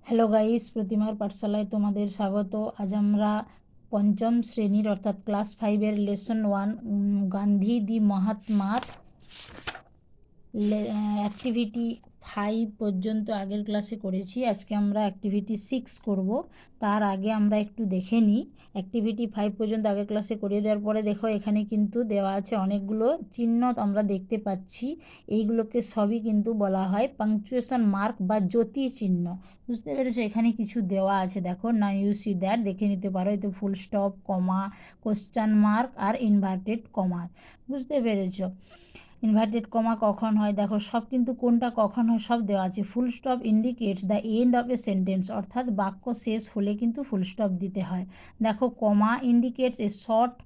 Hello guys, প্রতিমার পাঠশালায় তোমাদের স্বাগত। আজ আমরা পঞ্চম শ্রেণীর অর্থাৎ ক্লাস 5-এর লেসন 1 গান্ধী দি মহাত্মার অ্যাক্টিভিটি 5 পর্যন্ত আগের ক্লাসে করেছি। আজকে আমরা অ্যাক্টিভিটি 6 করব। তার আগে আমরা একটু দেখে নিই। অ্যাক্টিভিটি 5 পর্যন্ত আগের ক্লাসে করিয়ে দেওয়ার পরে দেখো এখানে কিন্তু দেওয়া আছে অনেকগুলো চিহ্ন আমরা দেখতে পাচ্ছি। এইগুলোকে সবই কিন্তু বলা হয় পাংচুয়েশন মার্ক বা জ্যোতি চিহ্ন। বুঝতে পেরেছো? এখানে কিছু দেওয়া আছে, দেখো না, ইউ সি দ্যাট, দেখে নিতে পারো। এতে ফুল স্টপ, কমা, কোশ্চেন মার্ক আর ইনভার্টেড কমা। বুঝতে পেরেছো? ইনভার্টেড কমা কখন হয় দেখো, সব কিন্তু কোনটা কখন হয় সব দেওয়া আছে। Full stop indicates the end of a sentence, অর্থাৎ বাক্য শেষ হলে কিন্তু ফুল স্টপ দিতে হয়। দেখো কমা ইন্ডিকেটস এ শর্ট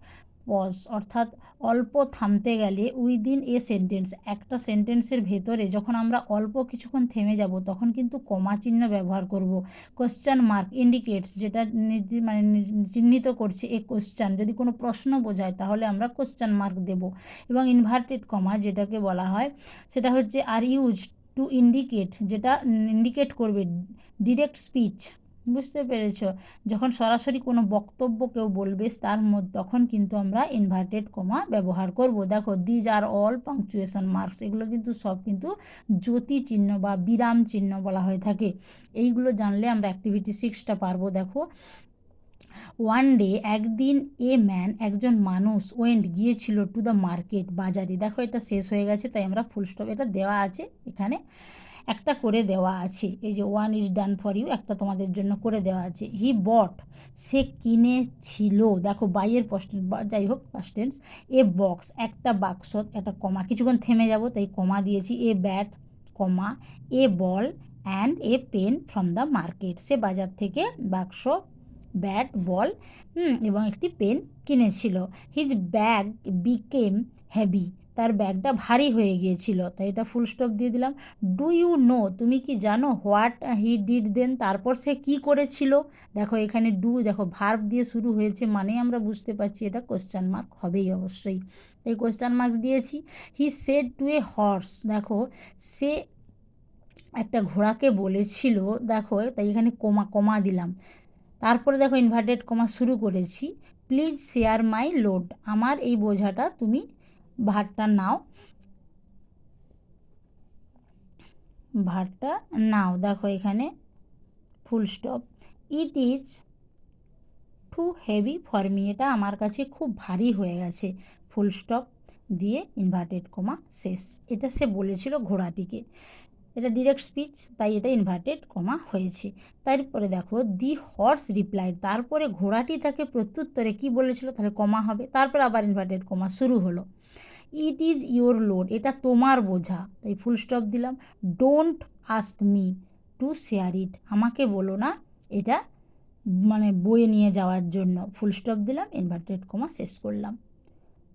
পজ, অর্থাৎ অল্প থামতে গেলে উইদিন এ সেন্টেন্স, একটা সেন্টেন্সের ভেতরে যখন আমরা অল্প কিছুক্ষণ থেমে যাব তখন কিন্তু কমা চিহ্ন ব্যবহার করব। কোশ্চেন মার্ক ইন্ডিকেটস, যেটা চিহ্নিত করছে এ কোশ্চেন, যদি কোনো প্রশ্ন বোঝায় তাহলে আমরা কোশ্চেন মার্ক দেব। এবং ইনভার্টেড কমা যেটাকে বলা হয় সেটা হচ্ছে আর ইউজ টু ইন্ডিকেট, যেটা ইন্ডিকেট করবে ডিরেক্ট স্পিচ। বুঝতে পেরেছ? যখন সরাসরি কোনো বক্তব্য কেউ বলবে তার মধ্যে তখন কিন্তু আমরা ইনভার্টেড কমা ব্যবহার করব। দেখো these are all punctuation marks, এগুলো কিন্তু সব কিন্তু জ্যোতি চিহ্ন বা বিরাম চিহ্ন বলা হয়ে থাকে। এইগুলো জানলে আমরা অ্যাক্টিভিটি 6টা পারবো। দেখো ওয়ান ডে, একদিন, এ ম্যান, একজন মানুষ, ওয়েন্ট গিয়েছিল, টু দ্য মার্কেট, বাজারে। দেখো এটা শেষ হয়ে গেছে তাই আমরা ফুল স্টপ, এটা দেওয়া আছে এখানে একটা করে দেওয়া আছে। এই যে one is done for you, একটা তোমাদের জন্য করে দেওয়া আছে। হি বট, সে কিনেছিল। দেখো বাইয়ের পাস্টেন্স, যাই হোক পাস্টেন্স। এ বক্স, একটা বাক্স, একটা কমা, কিছুক্ষণ থেমে যাব তাই কমা দিয়েছি। A bat, comma, a ball and a pen from the market, সে বাজার থেকে বাক্স, ব্যাট, বল এবং একটি পেন কিনেছিল। হিজ ব্যাগ বিকেম হেভি, তার ব্যাগটা ভারী হয়ে গিয়েছিল, তাই এটা ফুল স্টপ দিয়ে দিলাম। ডু ইউ নো, তুমি কি জানো, হোয়াট হি ডিড দেন, তারপর সে কি করেছিল। দেখো এখানে ডু, দেখো ভার্ব দিয়ে শুরু হয়েছে মানে আমরা বুঝতে পারছি এটা কোশ্চেন মার্ক হবেই অবশ্যই, তাই কোশ্চেন মার্ক দিয়েছি। He said to A horse, দেখো সে একটা ঘোড়াকে বলেছিল, দেখো তাই এখানে কমা কমা দিলাম। তারপরে দেখো ইনভার্টেড কমা শুরু করেছি। প্লিজ শেয়ার মাই লোড, আমার এই বোঝাটা তুমি ভারটা নাও, ভারটা নাও। দেখো এখানে full stop. It is too heavy for me, এটা আমার কাছে খুব ভারী হয়ে গেছে, ফুল স্টপ দিয়ে ইনভার্টেড কমা শেষ। এটা সে বলেছিল ঘোড়াটিকে, এটা ডিরেক্ট স্পিচ তাই এটা ইনভার্টেড কমা হয়েছে। তারপরে দেখো দি হর্স রিপ্লাইড, তারপরে ঘোড়াটি তাকে প্রত্যুত্তরে কি বলেছিল, তাহলে কমা হবে, তারপরে আবার ইনভার্টেড কমা শুরু হলো। ইট ইজ ইউর লোড, এটা তোমার বোঝা, তাই ফুল স্টপ দিলাম। Don't ask me to share it, আমাকে বলো না এটা বয়ে নিয়ে যাওয়ার জন্য, ফুল স্টপ দিলাম, ইনভার্টেড কমা শেষ করলাম।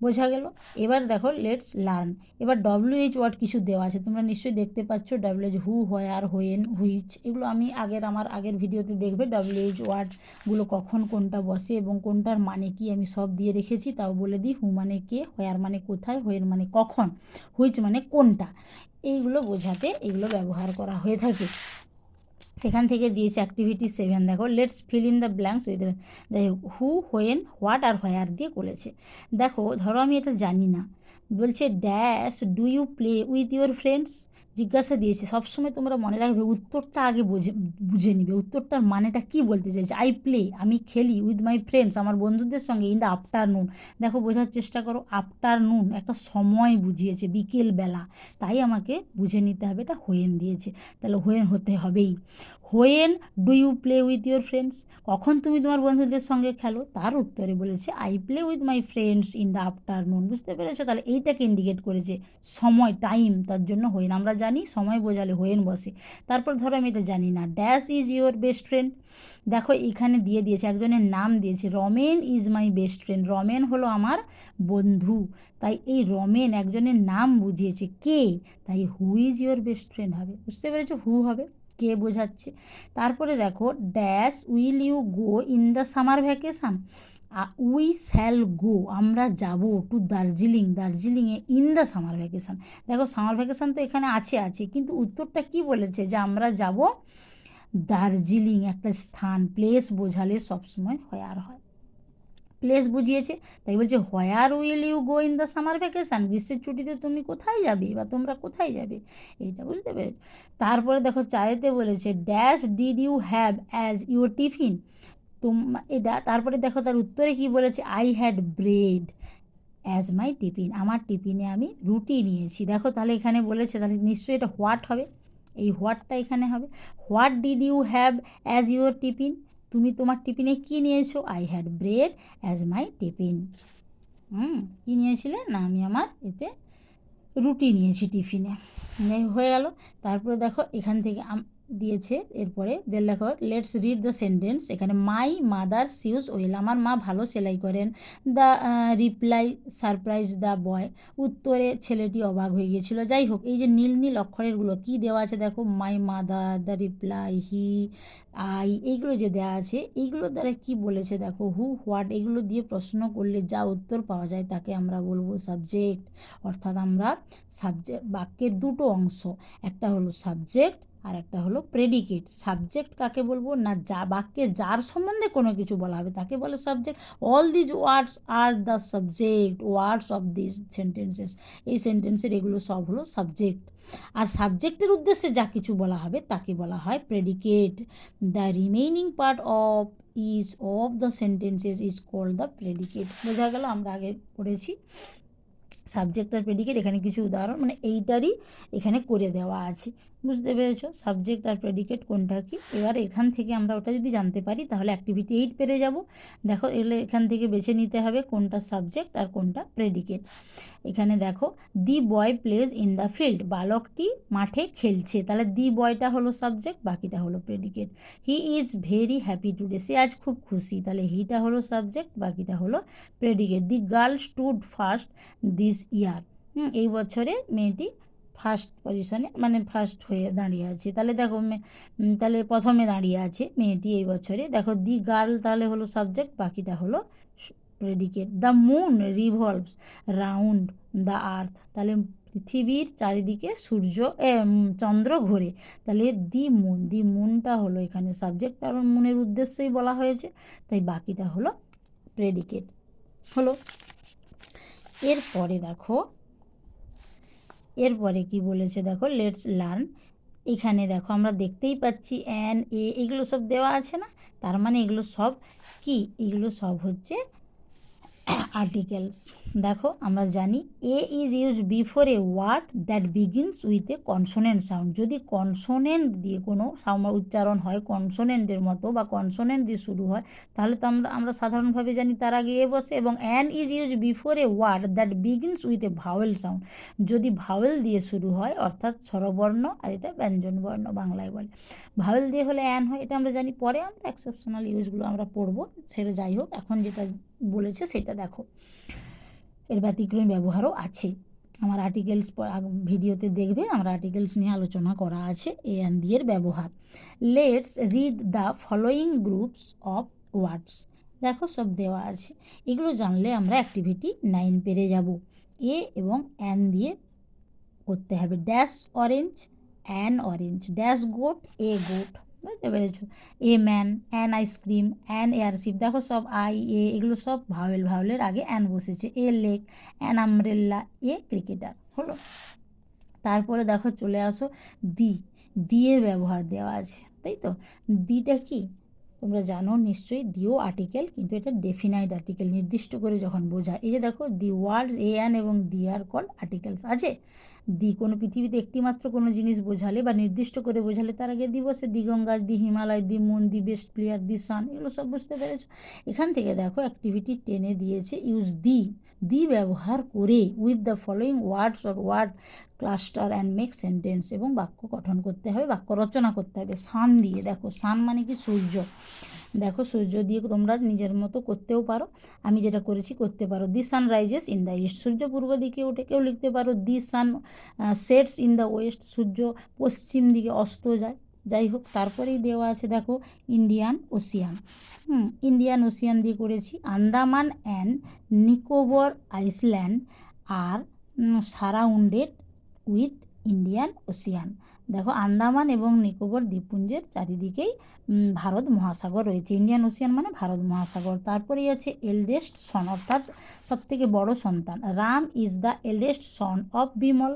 বোঝা গেল? এবার দেখো লেটস লার্ন। এবার WH ওয়ার্ড কিছু দেওয়া আছে, তোমরা নিশ্চয়ই দেখতে পাচ্ছ। WH who, where, when, which, এগুলো আমি আমার আগের ভিডিওতে দেখবে WH ওয়ার্ডগুলো কখন কোনটা বসে এবং কোনটার মানে কি আমি সব দিয়ে রেখেছি। তাও বলে দিই, হু মানে কে, হোয়ার মানে কোথায়, হোয়েন মানে কখন, হুইচ মানে কোনটা, এইগুলো বোঝাতে এগুলো ব্যবহার করা হয়ে থাকে। সেখান থেকে দিয়েছে অ্যাক্টিভিটি 7, দেখো let's fill in the blanks with, যাই হোক হু, হোয়েন, হোয়াট আর হোয়ার দিয়ে করেছে। দেখো ধরো আমি এটা জানি না, বলছে dash do you play with your friends, জিজ্ঞাসা দিয়েছে। সবসময় তোমরা মনে রাখবে উত্তরটা আগে বুঝে নিবে উত্তরটার মানেটা কি বলতে চাইছে। আই প্লে, আমি খেলি, উইথ মাই ফ্রেন্ডস, আমার বন্ধুদের সঙ্গে, ইন দ্য আফটারনুন। দেখো বোঝার চেষ্টা করো, আফটারনুন একটা সময় বুঝিয়েছে, বিকেলবেলা, তাই আমাকে বুঝে নিতে হবে এটা হোয়েন দিয়েছে, তাহলে হোয়েন হতে হবেই। When do you play with your friends, কখন তুমি তোমার বন্ধুদের সঙ্গে খেলো, তার উত্তরে বলেছে I play with my friends in the afternoon. বুঝতে পেরেছো? তাহলে এইটাকে ইন্ডিকেট করেছে সময়, টাইম, তার জন্য হোয়েন। আমরা জানি সময় বোঝালে হোয়েন বসে। তারপর ধরো আমি এটা জানি না, dash is your best friend, দেখো এখানে দিয়ে দিয়েছে, একজনের নাম দিয়েছে, Ramen is my best friend, Ramen হলো আমার বন্ধু, তাই এই রমেন একজনের নাম বুঝিয়েছে, কে, তাই who is your best friend হবে। বুঝতে পেরেছো? হু হবে, কে বোঝাচ্ছে। তারপরে দেখো dash will you go in the summer vacation, we shall go, আমরা যাব, টু দার্জিলিং, দার্জিলিংয়ে, ইন দ্য সামার ভ্যাকেশান। দেখো সামার ভ্যাকেশান তো এখানে আছে কিন্তু উত্তরটা কি বলেছে, যে আমরা যাব দার্জিলিং একটা স্থান, প্লেস বোঝালে সবসময় হোয়ার হয়। প্লেস বুঝিয়েছে, তাই বলছে where will you go in the summer vacation, গ্রীষ্মের ছুটিতে তুমি কোথায় যাবে বা তোমরা কোথায় যাবে, এইটা বুঝতে পেরেছ। তারপরে দেখো চায়েতে বলেছে dash did you have as your tiffin, এটা তারপরে দেখো তার উত্তরে কি বলেছে, I had bread as my tiffin, আমার টিফিনে আমি রুটি নিয়েছি। দেখো তাহলে এখানে বলেছে, তাহলে নিশ্চয়ই এটা হোয়াট হবে, এই হোয়াটটা এখানে হবে। What did you have as your tiffin, তুমি তোমার টিফিনে কী নিয়েছো, I had bread as my tiffin. কী নিয়েছিলে না, আমি আমার এতে রুটি নিয়েছি টিফিনে, হয়ে গেল। তারপরে দেখো এখান থেকে দিয়েছে, এরপরে দেখো লেটস রিড দ্য সেন্টেন্স। এখানে মাই মাদার সিউজ ওয়েল, আমার মা ভালো সেলাই করেন। The reply surprise the boy, উত্তরে ছেলেটি অবাক হয়ে গিয়েছিল। যাই হোক, এই যে নীল নীল অক্ষরেরগুলো কী দেওয়া আছে দেখো, my mother, the reply, he, I, এইগুলো যে দেওয়া আছে এইগুলোর দ্বারা কি বলেছে দেখো, হু, হোয়াট, এগুলো দিয়ে প্রশ্ন করলে যা উত্তর পাওয়া যায় তাকে আমরা বলবো সাবজেক্ট। অর্থাৎ আমরা সাবজেক্ট, বাক্যের দুটো অংশ, একটা হলো সাবজেক্ট আর একটা হলো প্রেডিকেট। সাবজেক্ট কাকে বলবো না, যা বাক্যে যার সম্বন্ধে কোনো কিছু বলা হবে তাকে বলে subject. All these words are the subject words of this sentences, এই সেন্টেন্সের এগুলো সব হলো সাবজেক্ট। আর সাবজেক্টের উদ্দেশ্যে যা কিছু বলা হবে তাকে বলা হয় predicate. The remaining part of is of the sentences is called the predicate. বোঝা গেল, আমরা আগে পড়েছি সাবজেক্ট আর প্রেডিকেট, এখানে কিছু উদাহরণ মানে এইটারই এখানে করে দেওয়া আছে, বুঝতে পেরেছো সাবজেক্ট আর প্রেডিকেট কোনটা কি। এবার এখান থেকে আমরা ওটা যদি জানতে পারি তাহলে অ্যাক্টিভিটি 8 পেরে যাব। দেখো এলে এখান থেকে বেছে নিতে হবে কোনটা সাবজেক্ট আর কোনটা প্রেডিকেট। এখানে দেখো দি বয় প্লেজ ইন দ্য ফিল্ড, বালকটি মাঠে খেলছে, তাহলে দি বয়টা হলো সাবজেক্ট, বাকিটা হলো predicate. He is very happy today, সে আজ খুব খুশি, তাহলে হিটা হলো সাবজেক্ট, বাকিটা হলো predicate. The girl stood first this year, এই বছরে মেয়েটি ফার্স্ট পজিশনে মানে ফার্স্ট হয়ে দাঁড়িয়ে আছে, তাহলে দেখো তাহলে প্রথমে দাঁড়িয়ে আছে মেয়েটি এই বছরে। দেখো দি গার্ল তাহলে হলো সাবজেক্ট, বাকিটা হলো predicate. The moon revolves round the earth, তাহলে পৃথিবীর চারিদিকে চন্দ্র ঘোরে, তাহলে দি মুনটা হলো এখানে সাবজেক্ট, কারণ মুনের উদ্দেশ্যেই বলা হয়েছে, তাই বাকিটা হলো প্রেডিকেট হলো। এরপরে দেখো এরপরে কি বলেছে দেখো, লেটস লার্ন। এখানে দেখো আমরা দেখতেই পাচ্ছি অ্যান, এগুলো সব দেওয়া আছে না, তার মানে এগুলো সব কি, এগুলো সব হচ্ছে আর্টিকেলস। দেখো আমরা জানি a is use before a word that begins with a consonant sound, যদি কনসোনেন্ট দিয়ে কোনো উচ্চারণ হয় কনসোনেন্টের মতো বা কনসোনেন্ট দিয়ে শুরু হয়, তাহলে তো আমরা সাধারণভাবে জানি তার আগে এ বসে। এবং an is use before a word that begins with a vowel sound, যদি ভাওয়েল দিয়ে শুরু হয় অর্থাৎ স্বরবর্ণ, আর এটা ব্যঞ্জন বর্ণ বাংলায় বলে, ভাওয়েল দিয়ে হলে অ্যান হয়, এটা আমরা জানি। পরে আমরা এক্সেপশনাল ইউজগুলো আমরা পড়বো, সেটা যাই হোক, এখন যেটা বলেছে সেটা দেখো, এর ব্যতিক্রমী ব্যবহারও আছে। আমার আর্টিকেলস ভিডিওতে দেখবে, আমরা আর্টিকেলস নিয়ে আলোচনা করা আছে এ অ্যান্ড ডি এর ব্যবহার। Let's read the following groups of words, দেখো সব দেওয়া আছে, এগুলো জানলে আমরা অ্যাক্টিভিটি 9 পেরে যাব। এ এবং অ্যান দিয়ে করতে হবে, dash orange an orange, dash goat A goat, বুঝতে পেরেছো, a man an ice cream an airship, দেখো সব এগুলো সব ভাওয়েলের আগে অ্যান বসেছে। A lake an আমব্রেল্লা, A cricketer হলো। তারপরে দেখো চলে আসো দিয়ের ব্যবহার দেওয়া আছে, তাই তো। দিটা কি তোমরা জানো নিশ্চয়ই, দিও আর্টিকেল, কিন্তু এটা ডেফিনাইট আর্টিকেল, নির্দিষ্ট করে যখন বোঝায়। এই যে দেখো দি ওয়ার্ডস এ অ্যান এবং দি আর কল আর্টিকেলস আছে। দি কোনো পৃথিবীতে একটি মাত্র কোনো জিনিস বোঝালে বা নির্দিষ্ট করে বোঝালে তার আগে দি বসে, the Ganga, the Himalaya, the moon, the best player, the sun, এগুলো সব বুঝতে পেরেছো। এখান থেকে দেখো অ্যাক্টিভিটি 10 দিয়েছে ইউজ দি ব্যবহার করে with the following words or word cluster and make sentence, এবং বাক্য গঠন করতে হবে, বাক্য রচনা করতে হবে। সান দিয়ে, দেখো সান মানে কি সূর্য, দেখো সূর্য দিয়ে তোমরা নিজের মতো করতেও পারো, আমি যেটা করেছি করতে পারো। The sun rises in the east, সূর্য পূর্ব দিকে ওঠে, কেউ লিখতে পারো the sun sets in the west, সূর্য পশ্চিম দিকে অস্ত যায়। যাই হোক, তারপরেই দেওয়া আছে দেখো ইন্ডিয়ান ওশিয়ান, ইন্ডিয়ান ওশিয়ান দিয়ে করেছি। Andaman and Nicobar Iceland R surrounded with Indian Ocean. দেখো আন্দামান এবং নিকোবর দ্বীপপুঞ্জের চারিদিকেই ভারত মহাসাগর রয়েছে। ইন্ডিয়ান ওশিয়ান মানে ভারত মহাসাগর। তারপরেই আছে এল্ডেস্ট সন, অর্থাৎ সবথেকে বড় সন্তান। Ram is the eldest son of Bimal.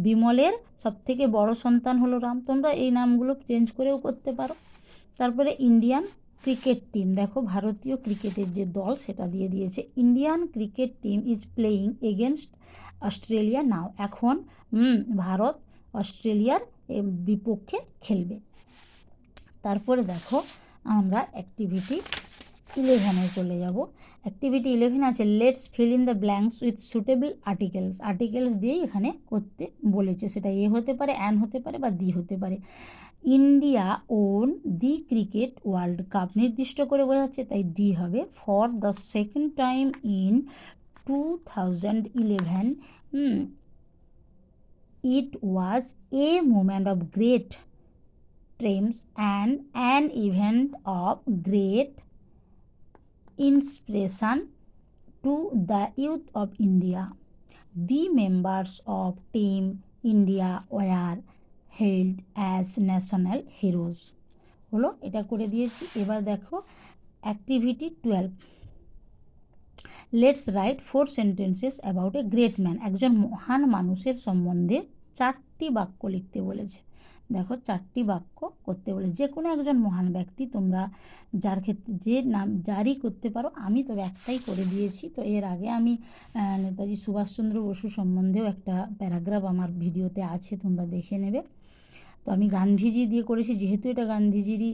বিমলের সবথেকে বড় সন্তান হলো রাম। তোমরা এই নামগুলো চেঞ্জ করেও করতে পারো। তারপরে ইন্ডিয়ান ক্রিকেট টিম, দেখো ভারতীয় ক্রিকেটের যে দল সেটা দিয়ে দিয়েছে। Indian cricket team is playing against Australia now. এখন ভারত অস্ট্রেলিয়ার বিপক্ষে খেলবে। তারপরে দেখো আমরা অ্যাক্টিভিটি 11-এ চলে যাব। অ্যাক্টিভিটি 11 আছে let's fill in the blanks with suitable articles. Articles দিয়েই এখানে করতে বলেছে, সেটা এ হতে পারে, অ্যান হতে পারে বা দি হতে পারে। India on the cricket world cup, নির্দিষ্ট করে বোঝাচ্ছে তাই দি হবে। For the second time in 2011 it was a moment of great triumph and an event of great inspiration to the youth of India. The members of Team India were hailed as national heroes. হলো, এটা করে দিয়েছি। এবার দেখো activity 12, let's write 4 sentences about a great man. একজন মহান মানুষের সম্বন্ধে 4টি বাক্য লিখতে বলেছে। দেখো 4টি বাক্য করতে বলে, যে কোনো একজন মহান ব্যক্তি, তোমরা যার ক্ষেত্রে যে নাম জারি করতে পারো। আমি তবে একটাই করে দিয়েছি। তো এর আগে আমি নেতাজি সুভাষচন্দ্র বসু সম্বন্ধেও একটা প্যারাগ্রাফ আমার ভিডিওতে আছে, তোমরা দেখে নেবে। তো আমি গান্ধীজি দিয়ে করেছি, যেহেতু এটা গান্ধীজিরই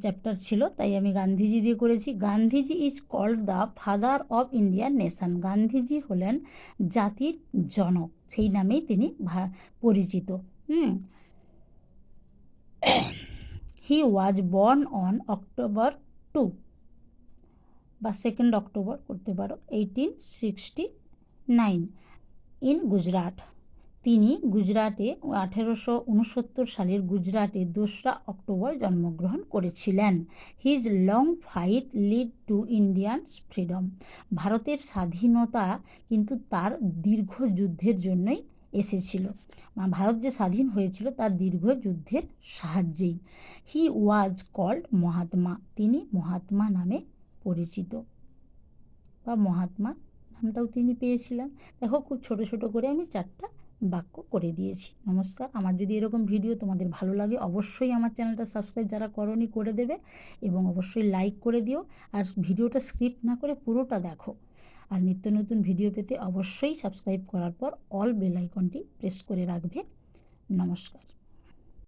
চ্যাপ্টার ছিল তাই আমি গান্ধীজি দিয়ে করেছি। Gandhiji is called the father of Indian nation. Gandhiji হলেন জাতির জনক, সেই নামেই তিনি পরিচিত। He was born on October 2 বা 2 অক্টোবর করতে পারো 1869 ইন গুজরাট। তিনি গুজরাটে 1869 সালের গুজরাটে 2রা অক্টোবর জন্মগ্রহণ করেছিলেন। His long fight lead to Indians freedom. ভারতের স্বাধীনতা কিন্তু তার দীর্ঘ যুদ্ধের জন্যই এসেছিল। ভারত যে স্বাধীন হয়েছিল তার দীর্ঘ যুদ্ধের সাহায্যেই। হি ওয়াজ কল্ড মহাত্মা। তিনি মহাত্মা নামে পরিচিত বা মহাত্মা নামটাও তিনি পেয়েছিলেন। দেখো খুব ছোট ছোট করে আমি 4টা বাক্য করে দিয়েছি। নমস্কার। আমার যদি এরকম ভিডিও তোমাদের ভালো লাগে অবশ্যই আমার চ্যানেলটা সাবস্ক্রাইব যারা করোনি করে দেবে এবং অবশ্যই লাইক করে দিও। আর ভিডিওটা স্কিপ না করে পুরোটা দেখো। আর নিত্য নতুন ভিডিও পেতে অবশ্যই সাবস্ক্রাইব করার পর অল বেল আইকনটি প্রেস করে রাখবে। নমস্কার।